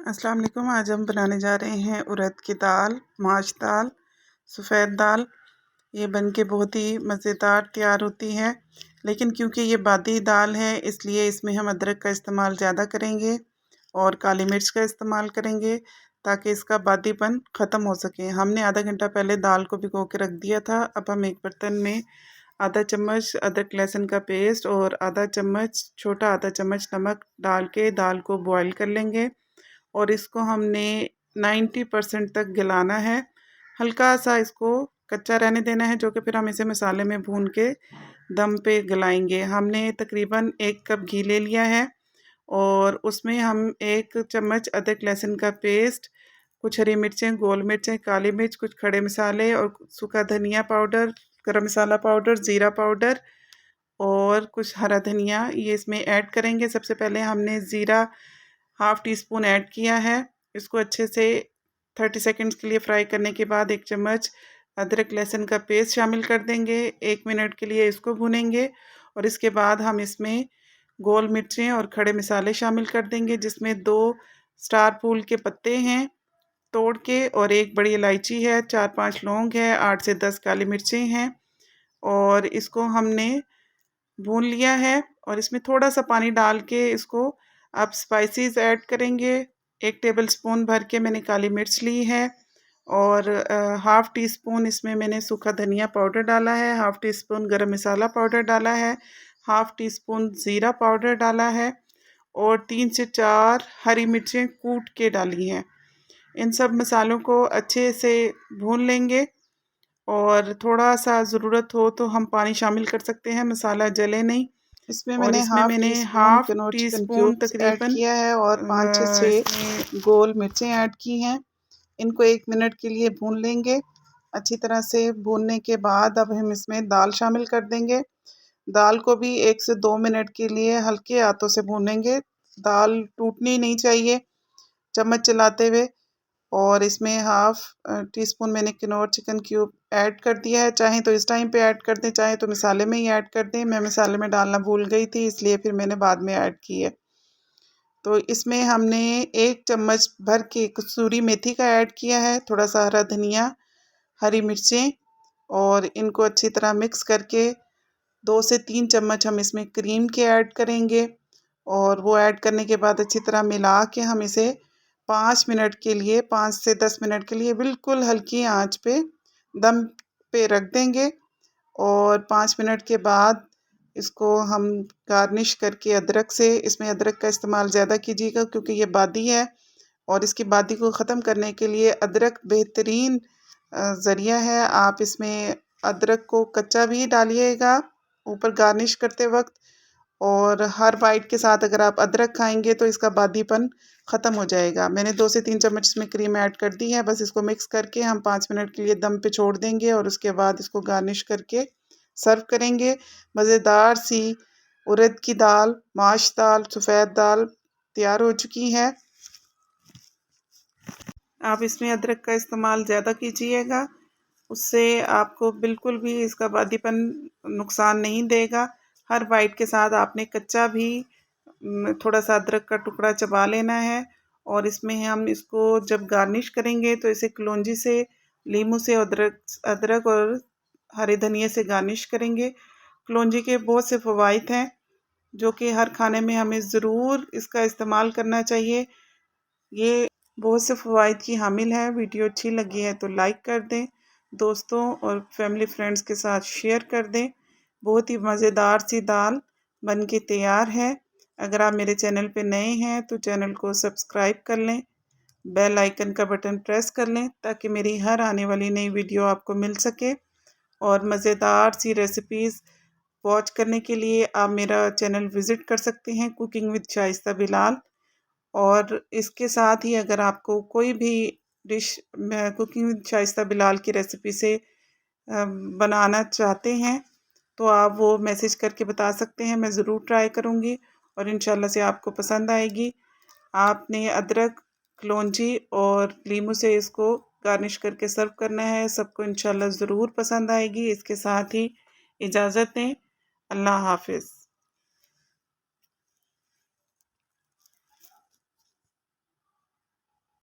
अस्सलाम वालेकुम। आज हम बनाने जा रहे हैं उड़द की दाल, माश दाल, सफ़ेद दाल। ये बन के बहुत ही मज़ेदार तैयार होती है, लेकिन क्योंकि ये बादी दाल है इसलिए इसमें हम अदरक का इस्तेमाल ज़्यादा करेंगे और काली मिर्च का इस्तेमाल करेंगे ताकि इसका बादीपन ख़त्म हो सके। हमने आधा घंटा पहले दाल को भिगो के रख दिया था। अब हम एक बर्तन में आधा चम्मच अदरक लहसुन का पेस्ट और छोटा आधा चम्मच नमक डाल के दाल को बॉयल कर लेंगे और इसको हमने 90% तक गलाना है। हल्का सा इसको कच्चा रहने देना है, जो कि फिर हम इसे मसाले में भून के दम पे गलाएंगे। हमने तकरीबन 1 कप घी ले लिया है और उसमें हम 1 चम्मच अदरक लहसुन का पेस्ट, कुछ हरी मिर्चें, गोल मिर्चें, काली मिर्च, कुछ खड़े मसाले और सूखा धनिया पाउडर, गरम मसाला पाउडर, ज़ीरा पाउडर और कुछ हरा धनिया ये इसमें ऐड करेंगे। सबसे पहले हमने ज़ीरा हाफ़ टी स्पून ऐड किया है। इसको अच्छे से 30 सेकंड्स के लिए फ्राई करने के बाद 1 चम्मच अदरक लहसुन का पेस्ट शामिल कर देंगे। 1 मिनट के लिए इसको भूनेंगे और इसके बाद हम इसमें गोल मिर्चें और खड़े मसाले शामिल कर देंगे, जिसमें 2 स्टार फूल के पत्ते हैं तोड़ के और 1 बड़ी इलायची है, 4-5 लौंग है, 8 से 10 काली मिर्चें हैं और इसको हमने भून लिया है। और इसमें थोड़ा सा पानी डाल के इसको आप स्पाइसेस ऐड करेंगे। 1 टेबलस्पून भर के मैंने काली मिर्च ली है और हाफ़ टी स्पून इसमें मैंने सूखा धनिया पाउडर डाला है, हाफ़ टी स्पून गरम मसाला पाउडर डाला है, हाफ़ टी स्पून ज़ीरा पाउडर डाला है और 3 से 4 हरी मिर्चें कूट के डाली हैं। इन सब मसालों को अच्छे से भून लेंगे और थोड़ा-सा ज़रूरत हो तो हम पानी शामिल कर सकते हैं, मसाला जले नहीं। इसमें मैंने हाफ़ टी स्पून तकरीबन किया है और 5 से 6 गोल मिर्चें ऐड की हैं। इनको 1 मिनट के लिए भून लेंगे। अच्छी तरह से भूनने के बाद अब हम इसमें दाल शामिल कर देंगे। दाल को भी 1 से 2 मिनट के लिए हल्के हाथों से भूनेंगे। दाल टूटनी नहीं चाहिए चम्मच चलाते हुए। और इसमें हाफ़ टी स्पून मैंने किनौर चिकन क्यूब ऐड कर दिया है। चाहें तो इस टाइम पे ऐड कर दें, चाहें तो मसाले में ही ऐड कर दें। मैं मसाले में डालना भूल गई थी, इसलिए फिर मैंने बाद में ऐड की है। तो इसमें हमने 1 चम्मच भर के कसूरी मेथी का ऐड किया है, थोड़ा सा हरा धनिया, हरी मिर्चें और इनको अच्छी तरह मिक्स करके 2 से 3 चम्मच हम इसमें क्रीम के ऐड करेंगे और वो ऐड करने के बाद अच्छी तरह मिला के हम इसे 5 मिनट के लिए 5 से 10 मिनट के लिए बिल्कुल हल्की आंच पे दम पे रख देंगे और 5 मिनट के बाद इसको हम गार्निश करके अदरक से, इसमें अदरक का इस्तेमाल ज़्यादा कीजिएगा क्योंकि ये बादी है और इसकी बादी को ख़त्म करने के लिए अदरक बेहतरीन ज़रिया है। आप इसमें अदरक को कच्चा भी डालिएगा ऊपर गार्निश करते वक्त और हर बाइट के साथ अगर आप अदरक खाएंगे तो इसका बादीपन ख़त्म हो जाएगा। मैंने 2 से 3 चम्मच इसमें क्रीम ऐड कर दी है। बस इसको मिक्स करके हम 5 मिनट के लिए दम पे छोड़ देंगे और उसके बाद इसको गार्निश करके सर्व करेंगे। मज़ेदार सी उड़द की दाल, माश दाल, सफ़ेद दाल तैयार हो चुकी है। आप इसमें अदरक का इस्तेमाल ज़्यादा कीजिएगा, उससे आपको बिल्कुल भी इसका बादीपन नुकसान नहीं देगा। हर बाइट के साथ आपने कच्चा भी थोड़ा सा अदरक का टुकड़ा चबा लेना है और इसमें हम इसको जब गार्निश करेंगे तो इसे कलौंजी से, लीमू से, अदरक और हरे धनिए से गार्निश करेंगे। कलौंजी के बहुत से फ़वाइद हैं जो कि हर खाने में हमें ज़रूर इसका इस्तेमाल करना चाहिए। ये बहुत से फ़वाइद की हामिल है। वीडियो अच्छी लगी है तो लाइक कर दें, दोस्तों और फैमिली फ्रेंड्स के साथ शेयर कर दें। बहुत ही मज़ेदार सी दाल बन के तैयार है। अगर आप मेरे चैनल पे नए हैं तो चैनल को सब्सक्राइब कर लें, बेल आइकन का बटन प्रेस कर लें ताकि मेरी हर आने वाली नई वीडियो आपको मिल सके। और मज़ेदार सी रेसिपीज़ वॉच करने के लिए आप मेरा चैनल विज़िट कर सकते हैं, कुकिंग विद शाइस्ता बिलाल। और इसके साथ ही अगर आपको कोई भी dish cooking with Shaista Bilal की रेसिपी से बनाना चाहते हैं तो आप वो मैसेज करके बता सकते हैं, मैं ज़रूर ट्राई करूँगी और इंशाल्लाह से आपको पसंद आएगी। आपने अदरक, कलौंजी और लीमू से इसको गार्निश करके सर्व करना है। सबको इंशाल्लाह ज़रूर पसंद आएगी। इसके साथ ही इजाज़त दें। अल्लाह हाफ़िज़।